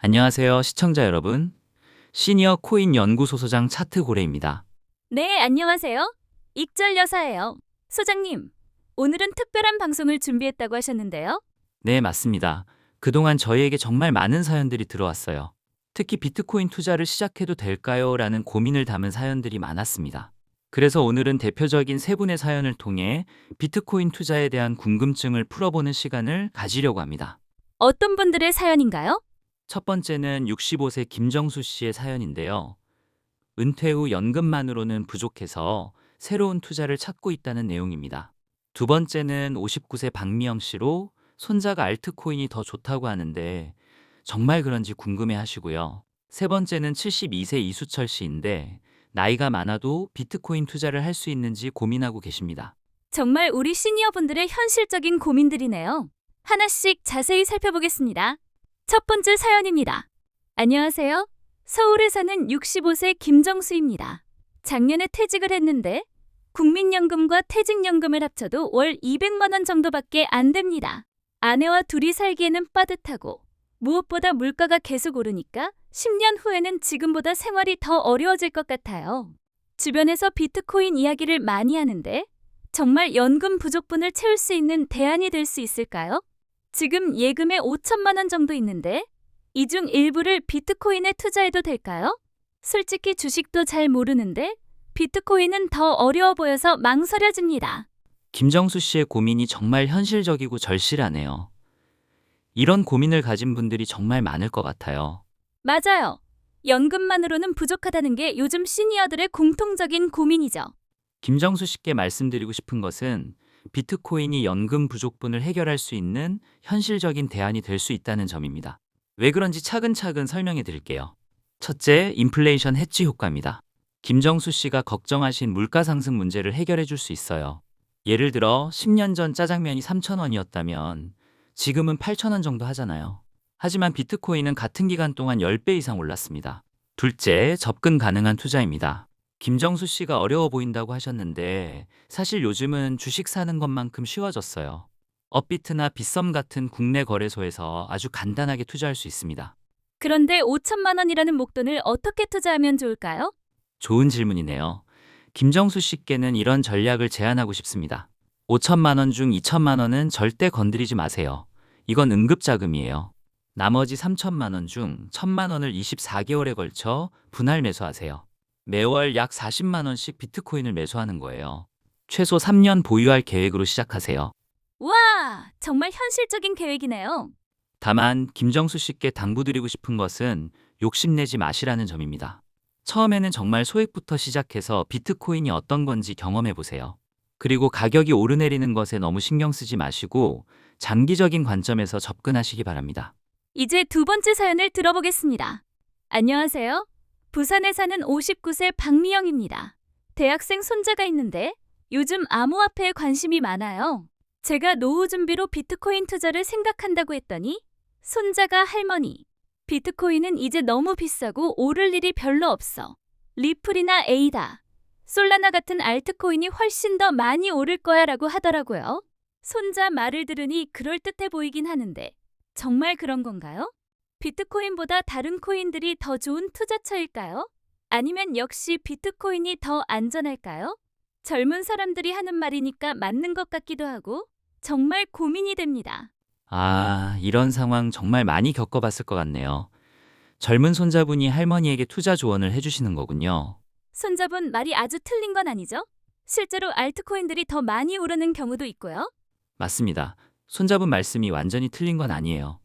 안녕하세요, 시청자 여러분. 시니어 코인 연구소 소장 차트 고래입니다. 네, 안녕하세요. 익절 여사예요. 소장님, 오늘은 특별한 방송을 준비했다고 하셨는데요. 네, 맞습니다. 그동안 저희에게 정말 많은 사연들이 들어왔어요. 특히 비트코인 투자를 시작해도 될까요? 라는 고민을 담은 사연들이 많았습니다. 그래서 오늘은 대표적인 세 분의 사연을 통해 비트코인 투자에 대한 궁금증을 풀어보는 시간을 가지려고 합니다. 어떤 분들의 사연인가요? 첫 번째는 65세 김정수 씨의 사연인데요. 은퇴 후 연금만으로는 부족해서 새로운 투자를 찾고 있다는 내용입니다. 두 번째는 59세 박미영 씨로 손자가 알트코인이 더 좋다고 하는데 정말 그런지 궁금해 하시고요. 세 번째는 72세 이수철 씨인데 나이가 많아도 비트코인 투자를 할 수 있는지 고민하고 계십니다. 정말 우리 시니어분들의 현실적인 고민들이네요. 하나씩 자세히 살펴보겠습니다. 첫 번째 사연입니다. 안녕하세요. 서울에 사는 65세 김정수입니다. 작년에 퇴직을 했는데 국민연금과 퇴직연금을 합쳐도 월 200만 원 정도밖에 안 됩니다. 아내와 둘이 살기에는 빠듯하고 무엇보다 물가가 계속 오르니까 10년 후에는 지금보다 생활이 더 어려워질 것 같아요. 주변에서 비트코인 이야기를 많이 하는데 정말 연금 부족분을 채울 수 있는 대안이 될 수 있을까요? 지금 예금에 5천만 원 정도 있는데 이 중 일부를 비트코인에 투자해도 될까요? 솔직히 주식도 잘 모르는데 비트코인은 더 어려워 보여서 망설여집니다. 김정수 씨의 고민이 정말 현실적이고 절실하네요. 이런 고민을 가진 분들이 정말 많을 것 같아요. 맞아요. 연금만으로는 부족하다는 게 요즘 시니어들의 공통적인 고민이죠. 김정수 씨께 말씀드리고 싶은 것은 비트코인이 연금 부족분을 해결할 수 있는 현실적인 대안이 될 수 있다는 점입니다. 왜 그런지 차근차근 설명해 드릴게요. 첫째, 인플레이션 해지 효과입니다. 김정수 씨가 걱정하신 물가 상승 문제를 해결해 줄 수 있어요. 예를 들어 10년 전 짜장면이 3,000원이었다면 지금은 8,000원 정도 하잖아요. 하지만 비트코인은 같은 기간 동안 10배 이상 올랐습니다. 둘째, 접근 가능한 투자입니다. 김정수 씨가 어려워 보인다고 하셨는데 사실 요즘은 주식 사는 것만큼 쉬워졌어요. 업비트나 빗썸 같은 국내 거래소에서 아주 간단하게 투자할 수 있습니다. 그런데 5천만 원이라는 목돈을 어떻게 투자하면 좋을까요? 좋은 질문이네요. 김정수 씨께는 이런 전략을 제안하고 싶습니다. 5천만 원 중 2천만 원은 절대 건드리지 마세요. 이건 응급자금이에요. 나머지 3천만 원 중 1천만 원을 24개월에 걸쳐 분할 매수하세요. 매월 약 40만 원씩 비트코인을 매수하는 거예요. 최소 3년 보유할 계획으로 시작하세요. 와, 정말 현실적인 계획이네요. 다만 김정수 씨께 당부드리고 싶은 것은 욕심내지 마시라는 점입니다. 처음에는 정말 소액부터 시작해서 비트코인이 어떤 건지 경험해 보세요. 그리고 가격이 오르내리는 것에 너무 신경 쓰지 마시고 장기적인 관점에서 접근하시기 바랍니다. 이제 두 번째 사연을 들어보겠습니다. 안녕하세요. 부산에 사는 59세 박미영입니다. 대학생 손자가 있는데 요즘 암호화폐에 관심이 많아요. 제가 노후 준비로 비트코인 투자를 생각한다고 했더니 손자가 할머니, 비트코인은 이제 너무 비싸고 오를 일이 별로 없어. 리플이나 에이다, 솔라나 같은 알트코인이 훨씬 더 많이 오를 거야 라고 하더라고요. 손자 말을 들으니 그럴듯해 보이긴 하는데 정말 그런 건가요? 비트코인보다 다른 코인들이 더 좋은 투자처일까요? 아니면 역시 비트코인이 더 안전할까요? 젊은 사람들이 하는 말이니까 맞는 것 같기도 하고 정말 고민이 됩니다. 이런 상황 정말 많이 겪어봤을 것 같네요. 젊은 손자분이 할머니에게 투자 조언을 해주시는 거군요. 손자분 말이 아주 틀린 건 아니죠? 실제로 알트코인들이 더 많이 오르는 경우도 있고요. 맞습니다. 손자분 말씀이 완전히 틀린 건 아니에요.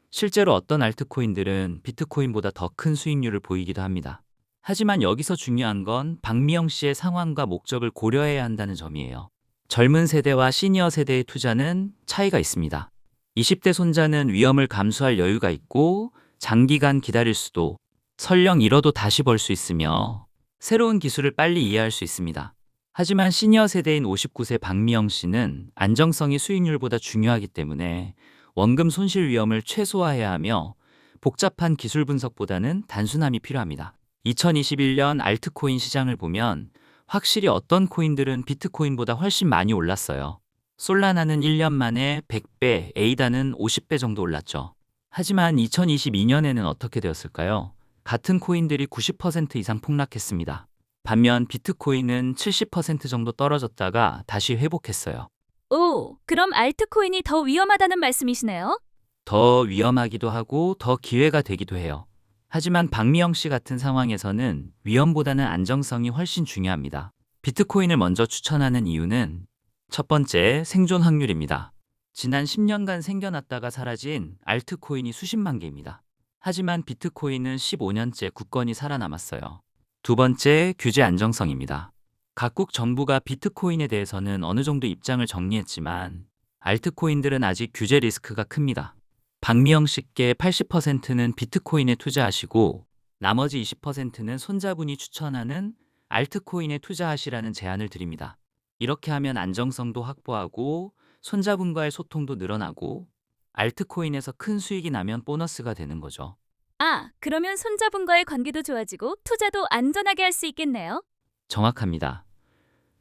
실제로 어떤 알트코인들은 비트코인보다 더 큰 수익률을 보이기도 합니다. 하지만 여기서 중요한 건 박미영 씨의 상황과 목적을 고려해야 한다는 점이에요. 젊은 세대와 시니어 세대의 투자는 차이가 있습니다. 20대 손자는 위험을 감수할 여유가 있고 장기간 기다릴 수도, 설령 잃어도 다시 벌 수 있으며 새로운 기술을 빨리 이해할 수 있습니다. 하지만 시니어 세대인 59세 박미영 씨는 안정성이 수익률보다 중요하기 때문에 원금 손실 위험을 최소화해야 하며 복잡한 기술 분석보다는 단순함이 필요합니다. 2021년 알트코인 시장을 보면 확실히 어떤 코인들은 비트코인보다 훨씬 많이 올랐어요. 솔라나는 1년 만에 100배, 에이다는 50배 정도 올랐죠. 하지만 2022년에는 어떻게 되었을까요? 같은 코인들이 90% 이상 폭락했습니다. 반면 비트코인은 70% 정도 떨어졌다가 다시 회복했어요. 오, 그럼 알트코인이 더 위험하다는 말씀이시네요? 더 위험하기도 하고 더 기회가 되기도 해요. 하지만 박미영 씨 같은 상황에서는 위험보다는 안정성이 훨씬 중요합니다. 비트코인을 먼저 추천하는 이유는 첫 번째, 생존 확률입니다. 지난 10년간 생겨났다가 사라진 알트코인이 수십만 개입니다. 하지만 비트코인은 15년째 굳건히 살아남았어요. 두 번째, 규제 안정성입니다. 각국 정부가 비트코인에 대해서는 어느 정도 입장을 정리했지만 알트코인들은 아직 규제 리스크가 큽니다. 박미영 씨께 80%는 비트코인에 투자하시고 나머지 20%는 손자분이 추천하는 알트코인에 투자하시라는 제안을 드립니다. 이렇게 하면 안정성도 확보하고 손자분과의 소통도 늘어나고 알트코인에서 큰 수익이 나면 보너스가 되는 거죠. 아, 그러면 손자분과의 관계도 좋아지고 투자도 안전하게 할 수 있겠네요? 정확합니다.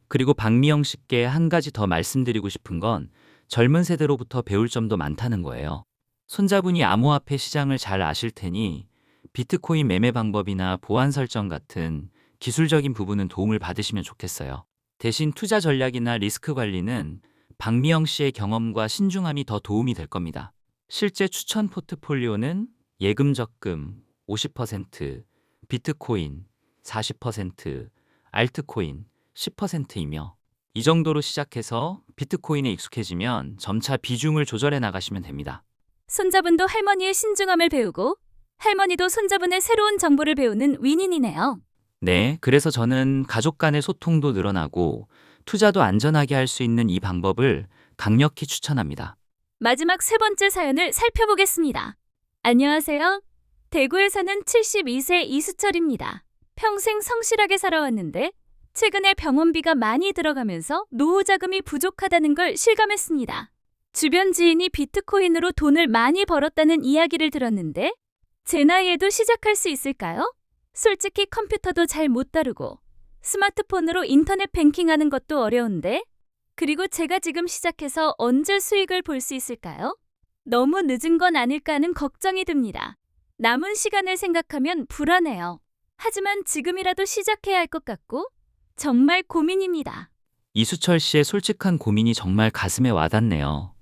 그리고 박미영 씨께 한 가지 더 말씀드리고 싶은 건 젊은 세대로부터 배울 점도 많다는 거예요. 손자분이 암호화폐 시장을 잘 아실 테니 비트코인 매매 방법이나 보안 설정 같은 기술적인 부분은 도움을 받으시면 좋겠어요. 대신 투자 전략이나 리스크 관리는 박미영 씨의 경험과 신중함이 더 도움이 될 겁니다. 실제 추천 포트폴리오는 예금 적금 50%, 비트코인 40%, 알트코인 10%이며 이 정도로 시작해서 비트코인에 익숙해지면 점차 비중을 조절해 나가시면 됩니다. 손자분도 할머니의 신중함을 배우고 할머니도 손자분의 새로운 정보를 배우는 윈윈이네요. 네, 그래서 저는 가족 간의 소통도 늘어나고 투자도 안전하게 할 수 있는 이 방법을 강력히 추천합니다. 마지막 세 번째 사연을 살펴보겠습니다. 안녕하세요. 대구에 사는 72세 이수철입니다. 평생 성실하게 살아왔는데 최근에 병원비가 많이 들어가면서 노후 자금이 부족하다는 걸 실감했습니다. 주변 지인이 비트코인으로 돈을 많이 벌었다는 이야기를 들었는데 제 나이에도 시작할 수 있을까요? 솔직히 컴퓨터도 잘 못 다루고 스마트폰으로 인터넷 뱅킹하는 것도 어려운데 그리고 제가 지금 시작해서 언제 수익을 볼 수 있을까요? 너무 늦은 건 아닐까 하는 걱정이 듭니다. 남은 시간을 생각하면 불안해요. 하지만 지금이라도 시작해야 할 것 같고 정말 고민입니다. 이수철 씨의 솔직한 고민이 정말 가슴에 와닿네요.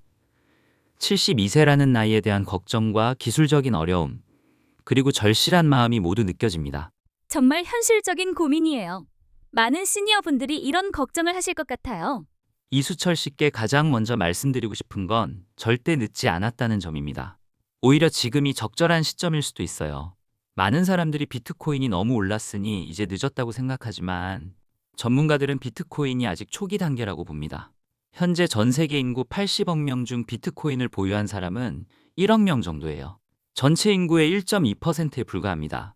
72세라는 나이에 대한 걱정과 기술적인 어려움, 그리고 절실한 마음이 모두 느껴집니다. 정말 현실적인 고민이에요. 많은 시니어분들이 이런 걱정을 하실 것 같아요. 이수철 씨께 가장 먼저 말씀드리고 싶은 건 절대 늦지 않았다는 점입니다. 오히려 지금이 적절한 시점일 수도 있어요. 많은 사람들이 비트코인이 너무 올랐으니 이제 늦었다고 생각하지만 전문가들은 비트코인이 아직 초기 단계라고 봅니다. 현재 전 세계 인구 80억 명 중 비트코인을 보유한 사람은 1억 명 정도예요. 전체 인구의 1.2%에 불과합니다.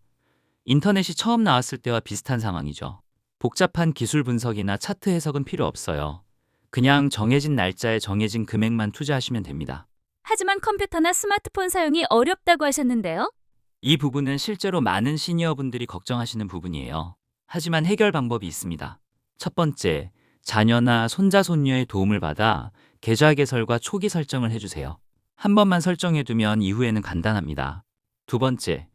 인터넷이 처음 나왔을 때와 비슷한 상황이죠. 복잡한 기술 분석이나 차트 해석은 필요 없어요. 그냥 정해진 날짜에 정해진 금액만 투자하시면 됩니다. 하지만 컴퓨터나 스마트폰 사용이 어렵다고 하셨는데요. 이 부분은 실제로 많은 시니어분들이 걱정하시는 부분이에요. 하지만 해결 방법이 있습니다. 첫 번째, 자녀나 손자 손녀의 도움을 받아 계좌 개설과 초기 설정을 해주세요. 한 번만 설정해두면 이후에는 간단합니다. 두 번째,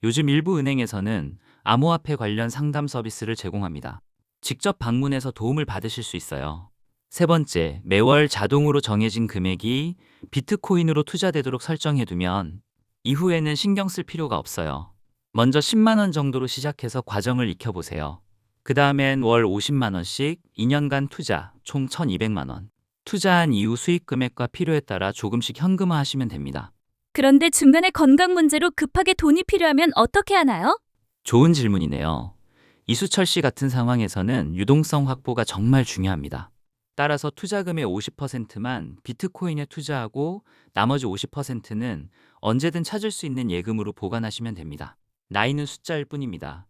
요즘 일부 은행에서는 암호화폐 관련 상담 서비스를 제공합니다. 직접 방문해서 도움을 받으실 수 있어요. 세 번째, 매월 자동으로 정해진 금액이 비트코인으로 투자되도록 설정해두면 이후에는 신경 쓸 필요가 없어요. 먼저 10만 원 정도로 시작해서 과정을 익혀보세요. 그 다음엔 월 50만 원씩 2년간 투자, 총 1,200만 원. 투자한 이후 수익 금액과 필요에 따라 조금씩 현금화 하시면 됩니다. 그런데 중간에 건강 문제로 급하게 돈이 필요하면 어떻게 하나요? 좋은 질문이네요. 이수철 씨 같은 상황에서는 유동성 확보가 정말 중요합니다. 따라서 투자금의 50%만 비트코인에 투자하고 나머지 50%는 언제든 찾을 수 있는 예금으로 보관하시면 됩니다. 나이는 숫자일 뿐입니다.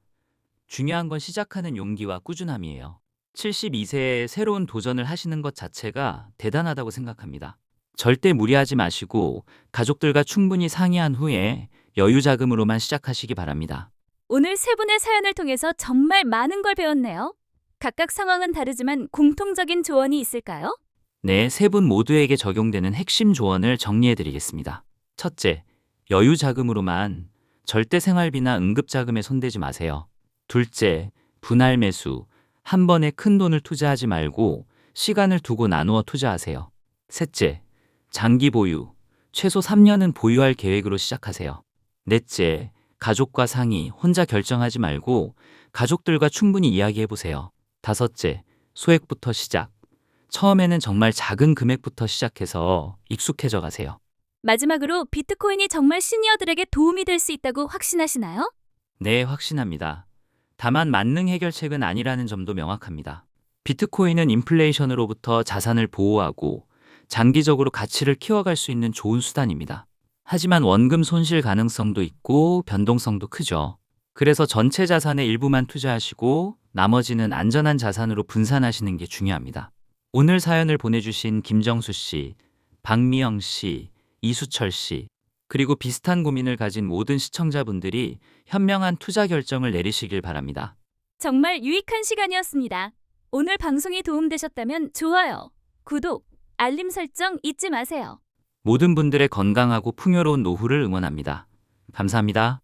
중요한 건 시작하는 용기와 꾸준함이에요. 72세에 새로운 도전을 하시는 것 자체가 대단하다고 생각합니다. 절대 무리하지 마시고 가족들과 충분히 상의한 후에 여유 자금으로만 시작하시기 바랍니다. 오늘 세 분의 사연을 통해서 정말 많은 걸 배웠네요. 각각 상황은 다르지만 공통적인 조언이 있을까요? 네, 세 분 모두에게 적용되는 핵심 조언을 정리해 드리겠습니다. 첫째, 여유 자금으로만 절대 생활비나 응급자금에 손대지 마세요. 둘째, 분할 매수. 한 번에 큰 돈을 투자하지 말고 시간을 두고 나누어 투자하세요. 셋째, 장기 보유. 최소 3년은 보유할 계획으로 시작하세요. 넷째, 가족과 상의. 혼자 결정하지 말고 가족들과 충분히 이야기해 보세요. 다섯째, 소액부터 시작. 처음에는 정말 작은 금액부터 시작해서 익숙해져 가세요. 마지막으로 비트코인이 정말 시니어들에게 도움이 될 수 있다고 확신하시나요? 네, 확신합니다. 다만 만능 해결책은 아니라는 점도 명확합니다. 비트코인은 인플레이션으로부터 자산을 보호하고 장기적으로 가치를 키워갈 수 있는 좋은 수단입니다. 하지만 원금 손실 가능성도 있고 변동성도 크죠. 그래서 전체 자산의 일부만 투자하시고 나머지는 안전한 자산으로 분산하시는 게 중요합니다. 오늘 사연을 보내주신 김정수 씨, 박미영 씨, 이수철 씨, 그리고 비슷한 고민을 가진 모든 시청자분들이 현명한 투자 결정을 내리시길 바랍니다. 정말 유익한 시간이었습니다. 오늘 방송이 도움되셨다면 좋아요, 구독, 알림 설정 잊지 마세요. 모든 분들의 건강하고 풍요로운 노후를 응원합니다. 감사합니다.